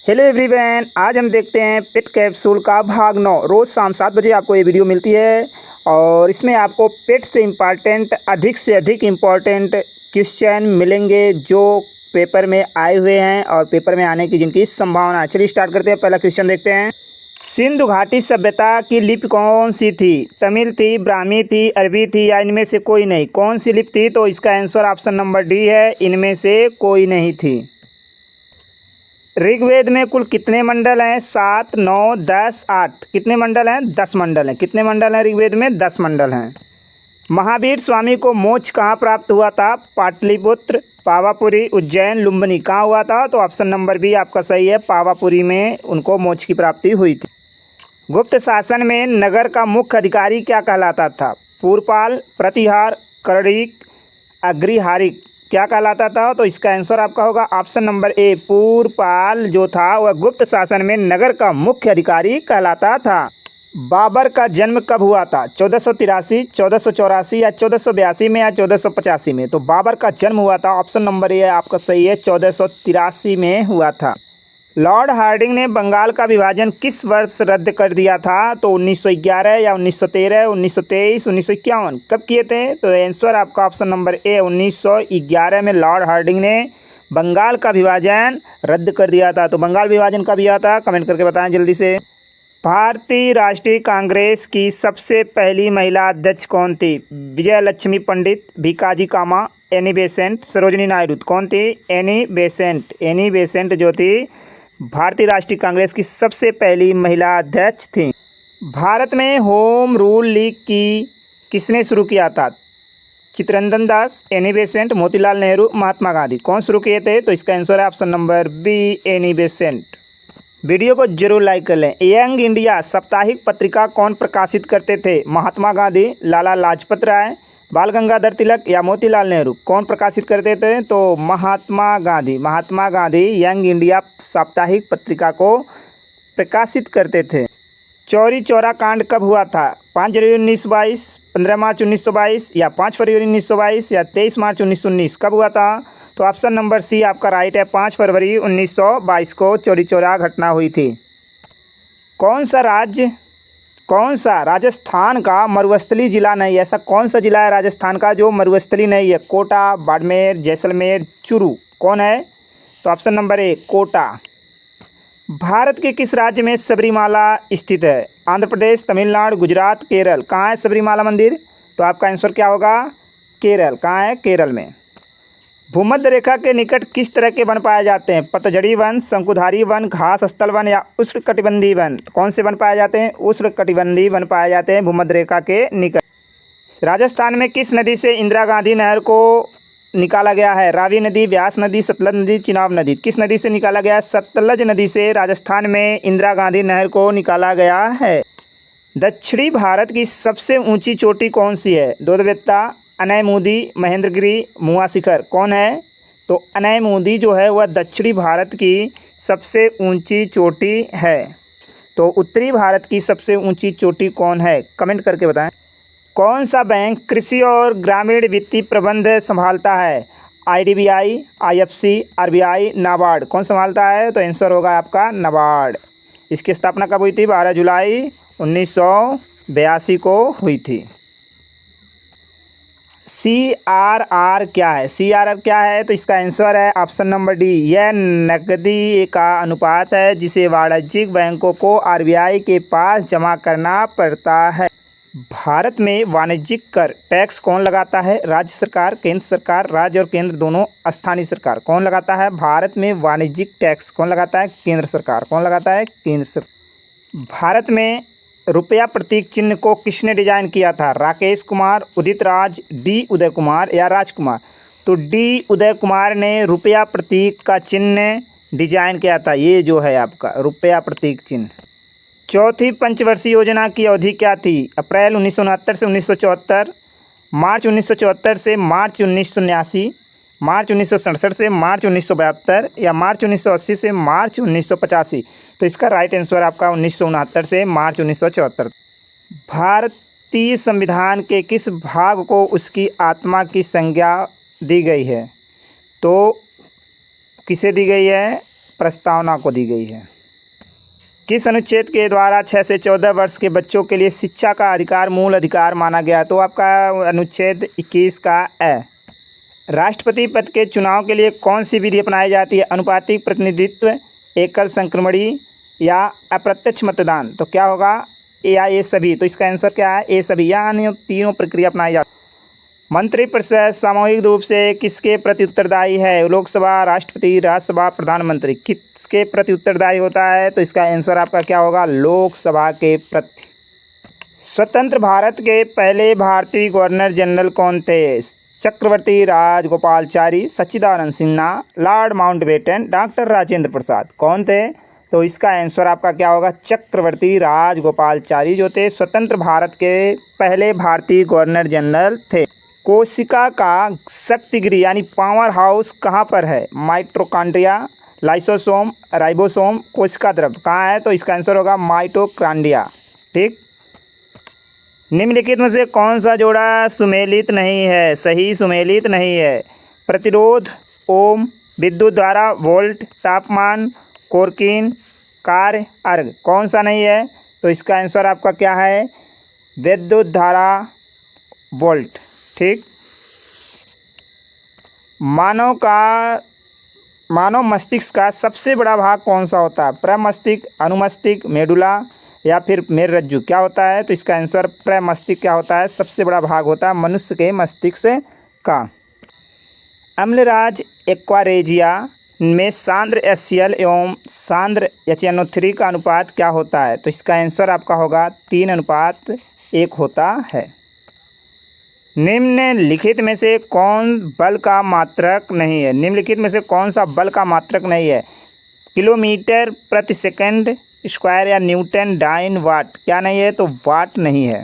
Hello everyone, आज हम देखते हैं पेट कैप्सूल का भाग 9। रोज़ शाम 7 बजे आपको ये वीडियो मिलती है और इसमें आपको पेट से अधिक इम्पॉर्टेंट क्वेश्चन मिलेंगे जो पेपर में आए हुए हैं और पेपर में आने की जिनकी संभावना है। चलिए स्टार्ट करते हैं। पहला क्वेश्चन देखते हैं। सिंधु घाटी सभ्यता की लिपि कौन सी थी? तमिल थी, ब्राह्मी थी, अरबी थी या इनमें से कोई नहीं? कौन सी लिपि थी? तो इसका आंसर ऑप्शन नंबर डी है, इनमें से कोई नहीं थी। ऋग्वेद में कुल कितने मंडल हैं? 7, 9, 10, 8। कितने मंडल हैं? 10 मंडल हैं। कितने मंडल हैं ऋग्वेद में? 10 मंडल हैं। महावीर स्वामी को मोक्ष कहाँ प्राप्त हुआ था? पाटलिपुत्र, पावापुरी, उज्जैन, लुम्बिनी। कहाँ हुआ था? तो ऑप्शन नंबर बी आपका सही है, पावापुरी में उनको मोक्ष की प्राप्ति हुई थी। गुप्त शासन में नगर का मुख्य अधिकारी क्या कहलाता था? पूर्वपाल, प्रतिहार, करड़ीक, अग्रहारिक। क्या कहलाता था? तो इसका आंसर आपका होगा ऑप्शन नंबर ए, पूर्वपाल जो था वह गुप्त शासन में नगर का मुख्य अधिकारी कहलाता था। बाबर का जन्म कब हुआ था? 1483, 1484 या 1482 में या 1485 में? तो बाबर का जन्म हुआ था, ऑप्शन नंबर ए आपका सही है, 1483 में हुआ था। लॉर्ड हार्डिंग ने बंगाल का विभाजन किस वर्ष रद्द कर दिया था? तो 1911 या 1913, 1923, 1951। कब किए थे? तो आंसर आपका ऑप्शन नंबर ए, 1911 में लॉर्ड हार्डिंग ने बंगाल का विभाजन रद्द कर दिया था। तो बंगाल विभाजन कब हुआ था? कमेंट करके बताएं जल्दी से। भारतीय राष्ट्रीय कांग्रेस की सबसे पहली महिला अध्यक्ष कौन थी? विजय लक्ष्मी पंडित, भीकाजी कामा, एनी बेसेंट, सरोजिनी नायडू। कौन थी? Annie Besant. एनी बेसेंट जो थी भारतीय राष्ट्रीय कांग्रेस की सबसे पहली महिला अध्यक्ष थी। भारत में होम रूल लीग की किसने शुरू किया था? Chittaranjan Das, Annie Besant, Motilal Nehru, Mahatma Gandhi. कौन शुरू किए थे? तो इसका आंसर है option number B, Annie Besant. Video को जरूर लाइक कर लें। यंग इंडिया साप्ताहिक पत्रिका कौन प्रकाशित करते थे? महात्मा गांधी, लाला लाजपत राय, बाल गंगाधर तिलक या मोतीलाल नेहरू। कौन प्रकाशित करते थे? तो महात्मा गांधी। महात्मा गांधी यंग इंडिया साप्ताहिक पत्रिका को प्रकाशित करते थे। चौरी चौरा कांड कब हुआ था? 5 जनवरी 1922, 15 मार्च 1922 या 5 फरवरी 1922 या 23 मार्च 1919। कब हुआ था? तो ऑप्शन नंबर सी आपका राइट है, 5 फरवरी 1922 को चौरी चौरा घटना हुई थी। कौन सा राजस्थान का मरुस्थलीय जिला नहीं है? ऐसा कौन सा जिला है राजस्थान का जो मरुस्थलीय नहीं है? कोटा, बाड़मेर, जैसलमेर, चूरू। कौन है? तो option number A, Kota. Bharat के किस राज्य में सबरीमाला स्थित है? आंध्र प्रदेश, तमिलनाडु, गुजरात, केरल। कहाँ है सबरीमाला मंदिर? तो आपका आंसर क्या होगा? केरल। कहाँ है? केरल में। भूमध्य रेखा के निकट किस तरह के वन पाए जाते हैं? पतझड़ी वन, शंकुधारी वन, घास स्थल वन या उष्णकटिबंधीय वन। कौन से वन पाए जाते हैं? उष्णकटिबंधीय वन पाए जाते हैं भूमध्य रेखा के निकट। राजस्थान में किस नदी से इंदिरा गांधी नहर को निकाला गया है? रावी नदी, व्यास नदी, सतलज नदी, चिनाब नदी। किस नदी से निकाला गया है? सतलज नदी से राजस्थान में इंदिरा गांधी नहर को निकाला गया है। दक्षिणी भारत की सबसे ऊंची चोटी कौन सी है? दोदबेत्ता, अनैमुदी, महेंद्रगिरी, मुआ शिखर। कौन है? तो अनैमुदी जो है वह दक्षिणी भारत की सबसे ऊंची चोटी है। तो उत्तरी भारत की सबसे ऊंची चोटी कौन है? कमेंट करके बताएं। कौन सा बैंक कृषि और ग्रामीण वित्तीय प्रबंध संभालता है? IDBI, IFC, RBI, NABARD. कौन संभालता है? तो आंसर होगा आपका नाबार्ड। इसकी स्थापना कब हुई थी? 12 जुलाई 1982 को हुई थी। CRR क्या है? CRR क्या है? तो इसका आंसर है ऑप्शन नंबर डी, यह नकदी का अनुपात है जिसे वाणिज्यिक बैंकों को आरबीआई के पास जमा करना पड़ता है। भारत में वाणिज्यिक कर टैक्स कौन लगाता है? राज्य सरकार, केंद्र सरकार। राज्य और केंद्र दोनों स्थानीय सरकार। कौन लगाता है? भारत में वाणिज्यिक टैक्स कौन लगाता है? केंद्र सरकार। कौन लगाता है? केंद्र सरकार। भारत में रुपया प्रतीक चिन्ह को किसने डिजाइन किया था? राकेश कुमार, उदित राज, डी उदय कुमार या राजकुमार। तो डी उदय कुमार ने रुपया प्रतीक का चिन्ह डिजाइन किया था। ये जो है आपका रुपया प्रतीक चिन्ह। चौथी पंचवर्षीय योजना की अवधि क्या थी? अप्रैल 1969 से 1974, मार्च 1974 से मार्च 1979, मार्च 1967 से मार्च 1972 या मार्च 1980 से मार्च 1985। तो इसका राइट आंसर आपका 1969 से मार्च 1974। भारतीय संविधान के किस भाग को उसकी आत्मा की संज्ञा दी गई है? तो किसे दी गई है? प्रस्तावना को दी गई है। किस अनुच्छेद के द्वारा 6 से 14 वर्ष के बच्चों के लिए शिक्षा का अधिकार मूल अधिकार माना गया? तो आपका अनुच्छेद 21 का ए। राष्ट्रपति पद के चुनाव के लिए कौन सी विधि अपनाई जाती है? अनुपातिक प्रतिनिधित्व, एकल संक्रमणी या अप्रत्यक्ष मतदान? तो क्या होगा? या ये सभी? तो इसका आंसर क्या है? ए सभी, यानी तीनों प्रक्रिया अपनाई जाती है। मंत्रिपरिषद सामूहिक रूप से किसके प्रति उत्तरदायी है? लोकसभा, राष्ट्रपति, राज्यसभा, प्रधानमंत्री किसके प्रति उत्तरदायी होता है? तो इसका आंसर आपका क्या होगा? लोकसभा के प्रति। स्वतंत्र भारत के पहले भारतीय गवर्नर जनरल कौन थे? Chakravarti Rajagopalachari, Sachchidananda Sinha, Lord Mountbatten, doctor Rajendra Prasad कौन थे? तो इसका आंसर आपका क्या होगा? चक्रवर्ती राजगोपालचारी जो थे स्वतंत्र भारत के पहले भारतीय गवर्नर जनरल थे। कोशिका का शक्ति गृह यानी पावर हाउस कहाँ पर है? माइटोकॉन्ड्रिया, लाइसोसोम, राइबोसोम, कोशिका द्रव कहाँ है? तो इसका आंसर होगा माइटोकॉन्ड्रिया। ठीक। निम्नलिखित में से कौन सा जोड़ा सुमेलित नहीं है? सही सुमेलित नहीं है। प्रतिरोध, ओम, विद्युत धारा, वोल्ट, तापमान, कोरकीन, कार्य, अर्घ कौन सा नहीं है? तो इसका आंसर आपका क्या है? विद्युत धारा, वोल्ट। ठीक। मानव मस्तिष्क का सबसे बड़ा भाग कौन सा होता है? प्रमस्तिष्क, अनुमस्तिष्क, मेडुला या फिर मेरुरज्जु क्या होता है? तो इसका आंसर प्रमस्तिष्क क्या होता है? सबसे बड़ा भाग होता है मनुष्य के मस्तिष्क का। अम्लराज एक्वारेजिया में सांद्र HCl एवं सांद्र HNO3 का अनुपात क्या होता है? तो इसका आंसर आपका होगा 3:1 होता है। निम्नलिखित में से कौन बल का मात्रक नहीं है? निम्नलिखित में से कौन सा बल का मात्रक नहीं है? किलोमीटर प्रति सेकंड स्क्वायर या न्यूटन डाइन वाट क्या नहीं है? तो वाट नहीं है।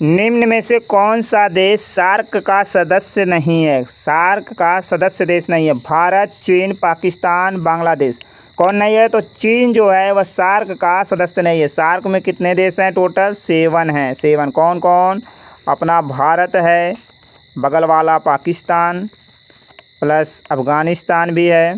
निम्न में से कौन सा देश सार्क का सदस्य नहीं है? सार्क का सदस्य देश नहीं है। भारत, चीन, पाकिस्तान, बांग्लादेश कौन नहीं है? तो चीन जो है वह सार्क का सदस्य नहीं है। सार्क में कितने देश हैं? टोटल 7 हैं। 7 कौन कौन? अपना भारत है, बगल वाला पाकिस्तान प्लस अफ़गानिस्तान भी है,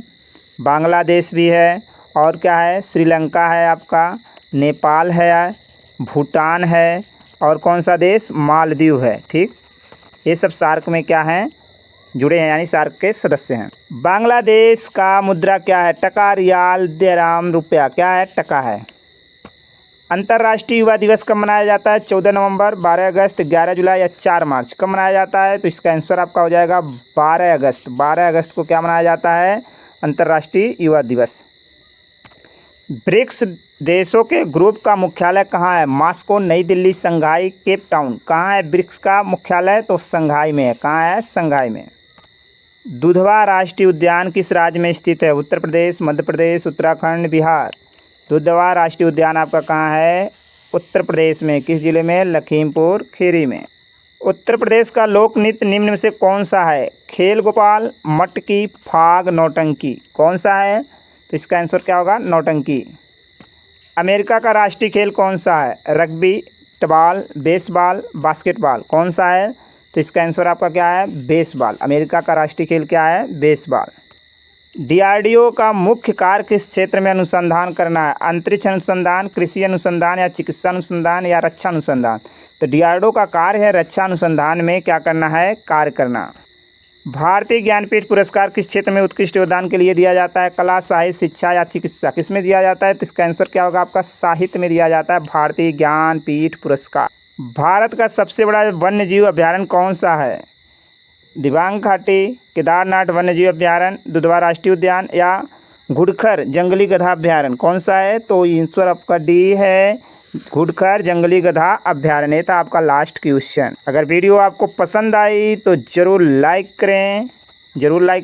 बांग्लादेश भी है, और क्या है? श्रीलंका है, आपका नेपाल है, भूटान है, और कौन सा देश? मालदीव है। ठीक। ये सब सार्क में क्या हैं? जुड़े हैं, यानी सार्क के सदस्य हैं। बांग्लादेश का मुद्रा क्या है? टका, रियाल, दिरहम, रुपया क्या है? टका है। अंतर्राष्ट्रीय युवा दिवस कब मनाया जाता है? 14 नवंबर, 12 अगस्त, 11 जुलाई या 4 मार्च कब मनाया जाता है? तो इसका आंसर आपका हो जाएगा 12 अगस्त। 12 अगस्त को क्या मनाया जाता है? अंतर्राष्ट्रीय युवा दिवस। ब्रिक्स देशों के ग्रुप का मुख्यालय कहाँ है? मॉस्को, नई दिल्ली, शंघाई, केप टाउन कहाँ है ब्रिक्स का मुख्यालय? तो शंघाई में है। कहाँ है? शंघाई में। दुधवा राष्ट्रीय उद्यान किस राज्य में स्थित है? उत्तर प्रदेश, मध्य प्रदेश, उत्तराखंड, बिहार। दुधवा राष्ट्रीय उद्यान आपका कहाँ है? उत्तर प्रदेश में। किस जिले में? लखीमपुर खीरी में। उत्तर प्रदेश का लोक नृत्य निम्न में से कौन सा है? खेल गोपाल, मटकी, फाग, नौटंकी कौन सा है? तो इसका आंसर क्या होगा? नौटंकी। अमेरिका का राष्ट्रीय खेल कौन सा है? रग्बी, फुटबॉल, बेसबॉल, बास्केटबॉल कौन सा है? तो इसका आंसर आपका क्या है? बेसबॉल। अमेरिका का राष्ट्रीय खेल क्या है? बेसबॉल। DRDO का मुख्य कार्य किस क्षेत्र में अनुसंधान करना है? अंतरिक्ष अनुसंधान, कृषि अनुसंधान या चिकित्सा अनुसंधान या रक्षा अनुसंधान? तो DRDO का कार्य है रक्षा अनुसंधान में क्या करना है? कार्य करना। भारतीय ज्ञानपीठ पुरस्कार किस क्षेत्र में उत्कृष्ट योगदान के लिए दिया जाता है? कला, साहित्य, शिक्षा या चिकित्सा किस में दिया जाता है? तो इसका आंसर क्या होगा? आपका साहित्य में दिया जाता है भारतीय ज्ञानपीठ पुरस्कार। भारत का सबसे बड़ा वन्यजीव अभ्यारण्य कौन सा है? दिबांग घाटी, केदारनाथ वन्यजीव अभ्यारण्य, दुधवा राष्ट्रीय उद्यान या घुड़खर जंगली गधा अभ्यारण्य कौन सा है? तो आंसर आपका डी है, घुड़खर जंगली गधा अभ्यारण्य था आपका लास्ट क्वेश्चन। अगर वीडियो आपको पसंद आई तो ज़रूर लाइक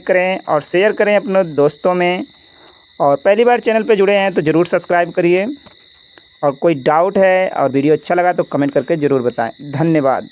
करें और शेयर करें अपने दोस्तों में, और पहली बार चैनल पर जुड़े हैं तो ज़रूर सब्सक्राइब करिए, और कोई डाउट है और वीडियो अच्छा लगा तो कमेंट करके ज़रूर बताएं। धन्यवाद।